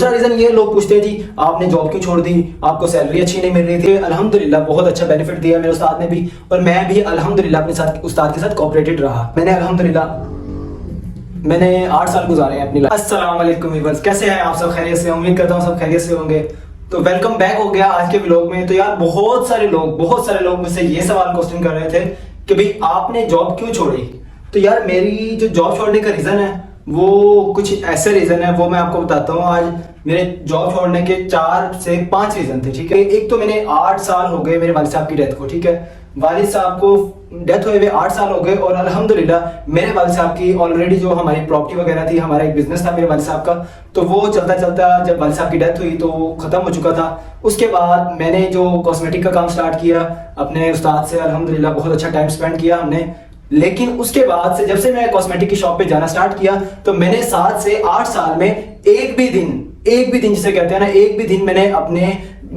دوسرا ریزن یہ لوگ پوچھتے ہیں جی آپ نے جاب کیوں چھوڑ دی, آپ کو سیلری اچھی نہیں مل رہی تھی. الحمدللہ بہت اچھا بینیفٹ دیا میرے استاد نے بھی, اور میں بھی الحمدللہ اپنے ساتھ استاد کے ساتھ کوآپریٹڈ رہا. میں نے 8 سال گزارے ہیں اپنی لائف. السلام علیکم ویورز, کیسے ہیں آپ سب؟ خیریت سے؟ امید کرتا ہوں سب خیریت سے ہوں گے. تو ویلکم بیک ہو گیا آج کے ولاگ میں. تو یار بہت سارے لوگ مجھ سے یہ سوال کوسچن کر رہے تھے کہ بھئی آپ نے جاب کیوں چھوڑی. تو یار میری جو جاب چھوڑنے کا ریزن ہے وہ کچھ ایسے ریزن ہے, وہ میں آپ کو بتاتا ہوں. آج میرے جاب چھوڑنے کے 4 سے 5 ریزن تھے, ٹھیک ہے. ایک تو میں نے 8 سال ہو گئے میرے والد صاحب کی ڈیتھ کو, ٹھیک ہے. والد صاحب کو ڈیتھ ہوئے 8 سال ہو گئے, اور الحمدللہ میرے والد صاحب کی آلریڈی جو ہماری پراپرٹی وغیرہ تھی, ہمارا ایک بزنس تھا میرے والد صاحب کا, تو وہ چلتا جب والد صاحب کی ڈیتھ ہوئی تو وہ ختم ہو چکا تھا. اس کے بعد میں نے جو کاسمیٹک کا کام سٹارٹ کیا اپنے استاد سے, الحمدللہ بہت اچھا ٹائم سپینڈ کیا ہم نے. لیکن اس کے بعد سے جب سے میں کاسمیٹک کی شاپ پہ جانا سٹارٹ کیا تو میں نے 7 سے 8 سال میں ایک بھی دن جسے کہتے ہیں نا, ایک بھی دن میں نے اپنے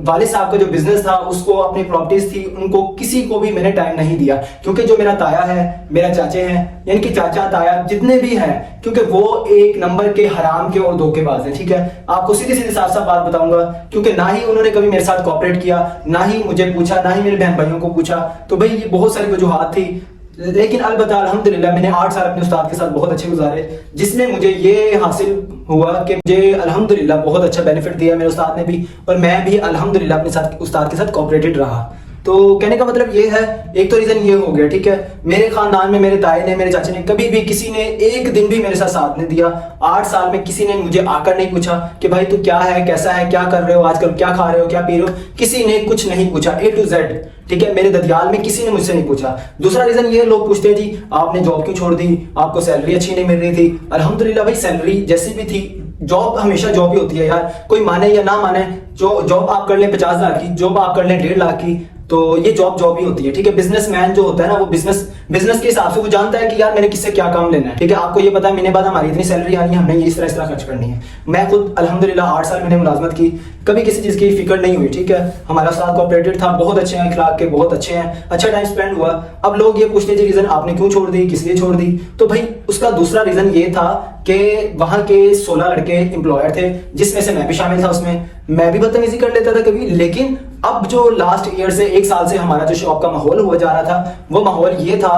والد صاحب کا جو بزنس تھا اس کو, اپنی پراپرٹیز تھی ان کو, کسی کو بھی میں نے ٹائم نہیں دیا. کیونکہ جو میرا تایا ہے, میرا چاچے ہیں, یعنی کہ چاچا تایا جتنے بھی ہیں, کیونکہ وہ ایک نمبر کے حرام کے اور دھوکے باز ہیں, ٹھیک ہے. آپ کو سیدھی صاف بات بتاؤں گا, کیونکہ نہ ہی انہوں نے کبھی میرے ساتھ کوآپریٹ کیا, نہ ہی مجھے پوچھا, نہ ہی میرے بہن بھائیوں کو پوچھا. تو بھائی یہ بہت ساری وجوہات تھی, لیکن البتہ الحمدللہ میں نے 8 سال اپنے استاد کے ساتھ بہت اچھے گزارے, جس میں مجھے یہ حاصل ہوا کہ مجھے الحمدللہ بہت اچھا بینیفٹ دیا میرے استاد نے بھی, اور میں بھی الحمدللہ اپنے استاد کے ساتھ کوآپریٹڈ رہا. تو کہنے کا مطلب یہ ہے, ایک تو ریزن یہ ہو گیا, ٹھیک ہے. میرے خاندان میں میرے تائے نے, میرے چاچے نے, کبھی بھی کسی نے ایک دن بھی میرے ساتھ نہیں دیا. 8 سال میں کسی نے مجھے آ کر نہیں پوچھا کہ بھائی تو کیا ہے, کیسا ہے, کیا کر رہے ہو آج کل, کیا کھا رہے ہو, کیا پی رہے ہو, کسی نے کچھ نہیں پوچھا, A to Z, ٹھیک ہے. میرے ددیال میں کسی نے مجھ سے نہیں پوچھا. دوسرا ریزن یہ لوگ پوچھتے ہیں جی آپ نے جاب کیوں چھوڑ دی, آپ کو سیلری اچھی نہیں مل رہی تھی. الحمدللہ بھائی سیلری جیسی بھی تھی, جاب ہمیشہ جاب ہی ہوتی ہے یار, کوئی مانے یا نہ مانے. جو جاب آپ کر لیں 50 لاکھ کی, جاب آپ کر لیں 1.5 لاکھ کی, تو یہ جاب ہی ہوتی ہے, ٹھیک ہے. بزنس مین جو ہوتا ہے نا, وہ بزنس کے حساب سے وہ جانتا ہے کہ یار میں نے کس سے کیا کام لینا ہے, ٹھیک ہے. آپ کو یہ پتا ہے مہینے بعد ہماری اتنی سیلری آنی ہے, ہم نے یہ اس طرح خرچ کرنی ہے. میں خود الحمدللہ 8 سال میں نے ملازمت کی, کبھی کسی چیز کی فکر نہیں ہوئی, ٹھیک ہے. ہمارا ساتھ کوآپریٹڈ تھا, بہت اچھے ہیں اخلاق کے, بہت اچھے ہیں, اچھا ٹائم سپینڈ ہوا. اب لوگ یہ پوچھتے ہیں ریزن آپ نے کیوں چھوڑ دی, کس لیے چھوڑ دی. تو بھائی اس کا دوسرا ریزن یہ تھا کہ وہاں کے 16 لڑکے امپلائر تھے, جس میں سے میں بھی شامل تھا. اس میں بھی بدتمیزی کر لیتا تھا کبھی. لیکن اب جو لاسٹ ایئر سے 1 سال سے ہمارا جو شاپ کا ماحول ہوا جا رہا تھا, وہ ماحول یہ تھا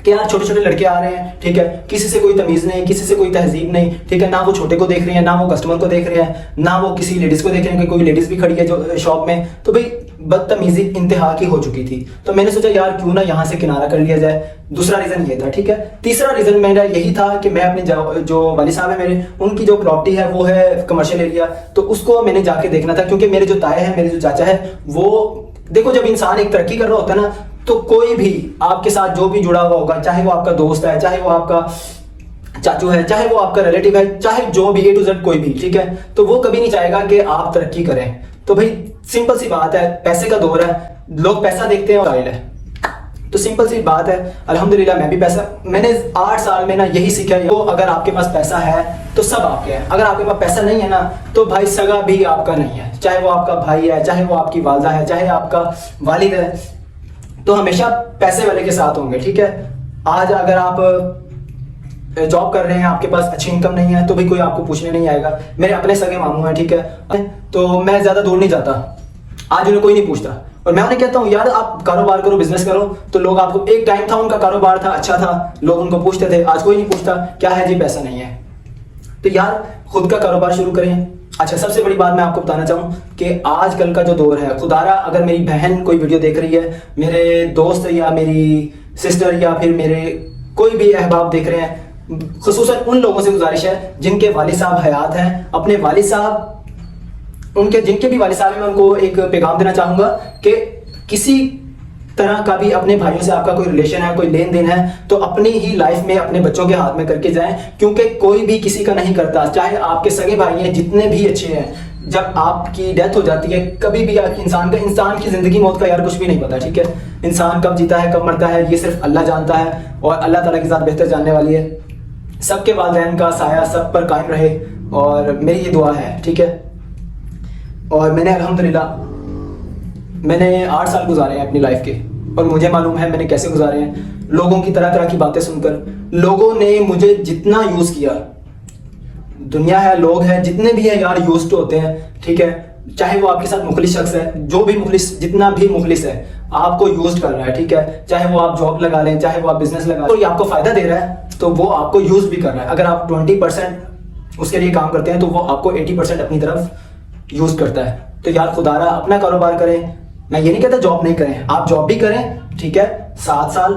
کہ یار چھوٹے لڑکے آ رہے ہیں, ٹھیک ہے. کسی سے کوئی تمیز نہیں, کسی سے کوئی تہذیب نہیں, ٹھیک ہے. نہ وہ چھوٹے کو دیکھ رہے ہیں, نہ وہ کسٹمر کو دیکھ رہے ہیں, نہ وہ کسی لیڈیز کو دیکھ رہے ہیں کہ کوئی لیڈیز بھی کھڑی ہے جو شاپ میں. تو بھائی بدتمیزی انتہا کی ہو چکی تھی. تو میں نے سوچا یار کیوں نہ یہاں سے کنارہ کر لیا جائے. دوسرا ریزن یہ تھا, ٹھیک ہے. تیسرا ریزن میرا یہی تھا کہ میں اپنے جو والد صاحب ہیں میرے, ان کی جو پراپرٹی ہے وہ ہے کمرشل ایریا, تو اس کو میں نے جا کے دیکھنا تھا. کیونکہ میرے جو تائے ہیں, میرے جو چاچا ہے, وہ دیکھو جب انسان ایک ترقی کر رہا ہوتا ہے نا, تو کوئی بھی آپ کے ساتھ جو بھی جڑا ہوا ہوگا, چاہے وہ آپ کا دوست ہے, چاہے وہ آپ کا چاچو ہے, چاہے وہ آپ کا ریلیٹیو ہے, چاہے جو بھی A to Z کوئی بھی, ٹھیک ہے, تو وہ کبھی نہیں چاہے گا کہ آپ ترقی کریں. تو بھائی سمپل سی بات ہے, پیسے کا دور ہے, لوگ پیسہ دیکھتے ہیں اور قائل ہے. تو سمپل سی بات ہے, الحمدللہ میں نے 8 سال میں نا یہی سیکھا ہے, اگر آپ کے پاس پیسہ ہے تو سب آپ کے ہیں. اگر آپ کے پاس پیسہ نہیں ہے نا, تو بھائی سگا بھی آپ کا نہیں ہے, چاہے وہ آپ کا بھائی ہے, چاہے وہ آپ کی والدہ ہے, چاہے آپ کا والد ہے, تو ہمیشہ پیسے والے کے ساتھ ہوں گے, ٹھیک ہے. آج اگر آپ جاب کر رہے ہیں, آپ کے پاس اچھی انکم نہیں ہے, تو بھائی کوئی آپ کو پوچھنے نہیں آئے گا. میرے اپنے سگے ماموں ہیں, ٹھیک ہے, تو میں زیادہ دور نہیں جاتا, آج انہیں کوئی نہیں پوچھتا. اور میں انہیں کہتا ہوں یار آپ کاروبار کرو, بزنس کرو. تو لوگ آپ کو, ایک ٹائم تھا ان کا کاروبار تھا, اچھا تھا, لوگ ان کو پوچھتے تھے, آج کوئی نہیں پوچھتا کیا ہے جی پیسہ نہیں ہے. تو یار خود کا کاروبار شروع کریں. اچھا سب سے بڑی بات میں آپ کو بتانا چاہوں کہ آج کل کا جو دور ہے, خدارا اگر میری بہن کوئی ویڈیو دیکھ رہی ہے, میرے دوست یا میری سسٹر یا پھر میرے کوئی بھی احباب دیکھ رہے ہیں, خصوصاً ان لوگوں سے گزارش ہے جن کے والد صاحب حیات ہیں, اپنے والد صاحب, جن کے بھی والد صاحب ہیں, میں ان کو ایک پیغام دینا چاہوں گا کہ کسی طرح کا بھی اپنے بھائیوں سے آپ کا کوئی ریلیشن ہے, کوئی لین دین ہے, تو اپنی ہی لائف میں اپنے بچوں کے ہاتھ میں کر کے جائیں. کیونکہ کوئی بھی کسی کا نہیں کرتا, چاہے آپ کے سگے بھائی ہیں جتنے بھی اچھے ہیں, جب آپ کی ڈیتھ ہو جاتی ہے, کبھی بھی انسان کی زندگی موت کا یار کچھ بھی نہیں پتا, ٹھیک ہے. انسان کب جیتا ہے, کب مرتا ہے, یہ صرف اللہ جانتا ہے, اور اللہ تعالیٰ کی ذات بہتر جاننے والی ہے. سب کے والدین کا سایہ سب پر قائم رہے, اور میری یہ دعا ہے, ٹھیک ہے. اور میں نے الحمدللہ 8 سال گزارے ہیں اپنی لائف کے, اور مجھے معلوم ہے میں نے کیسے گزارے ہیں. لوگوں کی طرح کی باتیں سن کر, لوگوں نے مجھے جتنا یوز کیا, دنیا ہے، لوگ ہیں، جتنے بھی ہیں یار یوز ٹو ہوتے ہیں، ٹھیک ہے. چاہے وہ آپ کے ساتھ مخلص شخص ہے، جو بھی مخلص، جتنا بھی مخلص ہے آپ کو یوز کر رہا ہے، ٹھیک ہے. چاہے وہ آپ جاب لگا لیں، چاہے وہ آپ بزنس لگا لیں، تو یہ آپ کو فائدہ دے رہا ہے تو وہ آپ کو یوز بھی کر رہا ہے. اگر آپ 20% اس کے لیے کام کرتے ہیں تو وہ آپ کو 80% اپنی طرف یوز کرتا ہے. تو یار خدا رہا اپنا کاروبار کریں. میں یہ نہیں کہتا جاب نہیں کریں، آپ جاب بھی کریں، ٹھیک ہے. 7 سال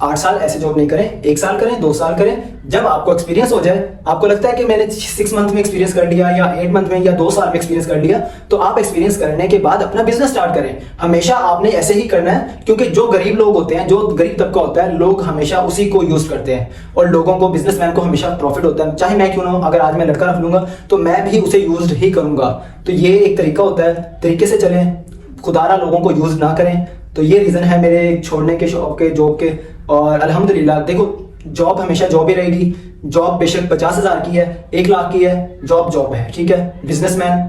8 سال ایسے جاب نہیں کریں، 1 سال کریں، 2 سال کریں. جب آپ کو ایکسپیرینس ہو جائے، آپ کو لگتا ہے کہ میں نے 6 منتھ میں ایکسپیرینس کر لیا یا 8 منتھ میں یا 2 سال میں ایکسپیرینس کر لیا، تو آپ ایکسپیرینس کرنے کے بعد اپنا بزنس اسٹارٹ کریں. ہمیشہ آپ نے ایسے ہی کرنا ہے، کیونکہ جو غریب لوگ ہوتے ہیں، جو غریب طبقہ ہوتا ہے، لوگ ہمیشہ اسی کو یوز کرتے ہیں. اور لوگوں کو، بزنس مین کو ہمیشہ پروفٹ ہوتا ہے. چاہے میں کیوں نہ ہوں، اگر آج میں لڑکا رکھ لوں گا تو میں بھی اسے یوز ہی کروں گا. تو یہ ایک طریقہ ہوتا ہے، طریقے سے چلیں، خدارہ لوگوں کو یوز نہ کریں. تو یہ ریزن ہے میرے چھوڑنے کے، شاپ کے، جاب کے. اور الحمدللہ دیکھو، جاب ہمیشہ جاب ہی رہے گی. جاب بے شک 50,000 کی ہے، 1 لاکھ کی ہے، جاب جاب ہے، ٹھیک ہے. بزنس مین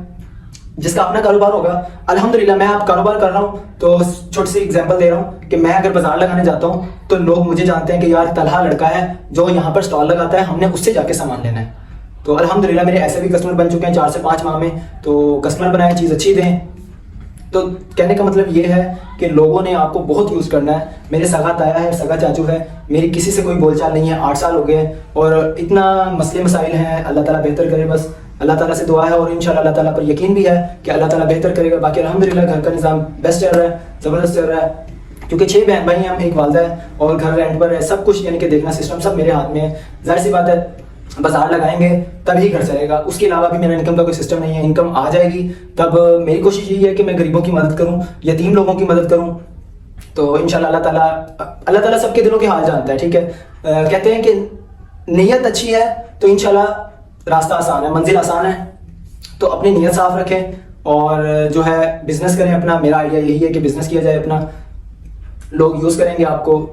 جس کا اپنا کاروبار ہوگا، الحمدللہ میں آپ کاروبار کر رہا ہوں تو چھوٹی سی ایگزامپل دے رہا ہوں کہ میں اگر بازار لگانے جاتا ہوں تو لوگ مجھے جانتے ہیں کہ یار طلحہ لڑکا ہے جو یہاں پر سٹال لگاتا ہے، ہم نے اس سے جا کے سامان لینا ہے. تو الحمدللہ میرے ایسے بھی کسٹمر بن چکے ہیں 4 سے 5 ماہ میں. تو کسٹمر بنائیں، چیز اچھی دیں. تو کہنے کا مطلب یہ ہے کہ لوگوں نے آپ کو بہت یوز کرنا ہے. میرے سگا تایا ہے، سگا چاچو ہے، میری کسی سے کوئی بول چال نہیں ہے. 8 سال ہو گئے اور اتنا مسئلے مسائل ہیں. اللہ تعالیٰ بہتر کرے، بس اللہ تعالیٰ سے دعا ہے اور انشاءاللہ اللہ تعالیٰ پر یقین بھی ہے کہ اللہ تعالیٰ بہتر کرے گا. باقی الحمدللہ گھر کا نظام بیسٹ چل رہا ہے، زبردست چل رہا ہے. کیونکہ 6 بہن بھائی ہیں ہم، ایک والدہ ہے اور گھر رینٹ پر ہے. سب کچھ یعنی کہ دیکھنا سسٹم سب میرے ہاتھ میں ہے. ظاہر سی بات ہے بازار لگائیں گے تبھی گھر چلے گا. اس کے علاوہ بھی میرا انکم کا کوئی سسٹم نہیں ہے. انکم آ جائے گی تب میری کوشش یہی ہے کہ میں غریبوں کی مدد کروں، یتیم لوگوں کی مدد کروں. تو انشاءاللہ اللہ تعالیٰ سب کے دلوں کے حال جانتا ہے، ٹھیک ہے. کہتے ہیں کہ نیت اچھی ہے تو انشاءاللہ راستہ آسان ہے، منزل آسان ہے. تو اپنی نیت صاف رکھیں اور جو ہے بزنس کریں اپنا. میرا آئیڈیا یہی ہے کہ بزنس کیا جائے اپنا. لوگ یوز کریں گے آپ کو،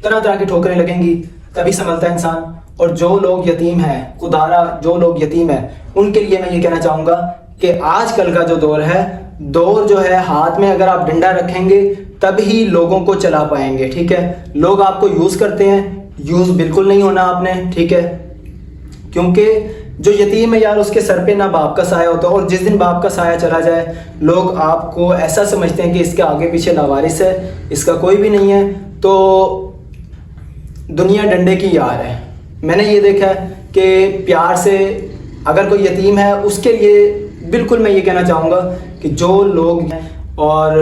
طرح طرح کی ٹھوکریں لگیں گی، تبھی سنبھلتا ہے انسان. اور جو لوگ یتیم ہیں، خدارہ جو لوگ یتیم ہیں، ان کے لیے میں یہ کہنا چاہوں گا کہ آج کل کا جو دور ہے، دور جو ہے ہاتھ میں اگر آپ ڈنڈا رکھیں گے تب ہی لوگوں کو چلا پائیں گے، ٹھیک ہے. لوگ آپ کو یوز کرتے ہیں، یوز بالکل نہیں ہونا آپ نے، ٹھیک ہے. کیونکہ جو یتیم ہے یار، اس کے سر پہ نہ باپ کا سایہ ہوتا، اور جس دن باپ کا سایہ چلا جائے لوگ آپ کو ایسا سمجھتے ہیں کہ اس کے آگے پیچھے لاوارث ہے، اس کا کوئی بھی نہیں ہے. تو دنیا ڈنڈے کی یار ہے. میں نے یہ دیکھا ہے کہ پیار سے اگر کوئی یتیم ہے اس کے لیے بالکل میں یہ کہنا چاہوں گا کہ جو لوگ ہیں، اور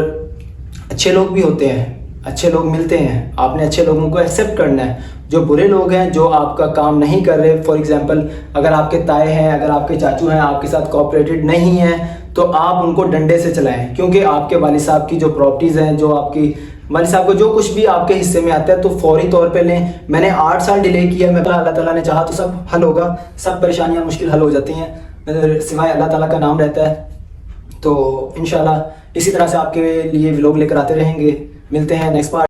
اچھے لوگ بھی ہوتے ہیں، اچھے لوگ ملتے ہیں، آپ نے اچھے لوگوں کو ایکسیپٹ کرنا ہے. جو برے لوگ ہیں، جو آپ کا کام نہیں کر رہے، فار ایگزامپل اگر آپ کے تائے ہیں، اگر آپ کے چاچو ہیں، آپ کے ساتھ کوآپریٹڈ نہیں ہیں، تو آپ ان کو ڈنڈے سے چلائیں. کیونکہ آپ کے والد صاحب کی جو پراپرٹیز ہیں، جو آپ کی والد صاحب کو جو کچھ بھی آپ کے حصے میں آتا ہے تو فوری طور پہ لیں. میں نے 8 سال ڈیلے کیا، میں اللہ تعالیٰ نے چاہا تو سب حل ہوگا. سب پریشانیاں مشکل حل ہو جاتی ہیں، سوائے اللہ تعالیٰ کا نام رہتا ہے. تو انشاءاللہ اسی طرح سے آپ کے لیے ولاگ لے کر آتے رہیں گے. ملتے ہیں نیکسٹ پارٹ.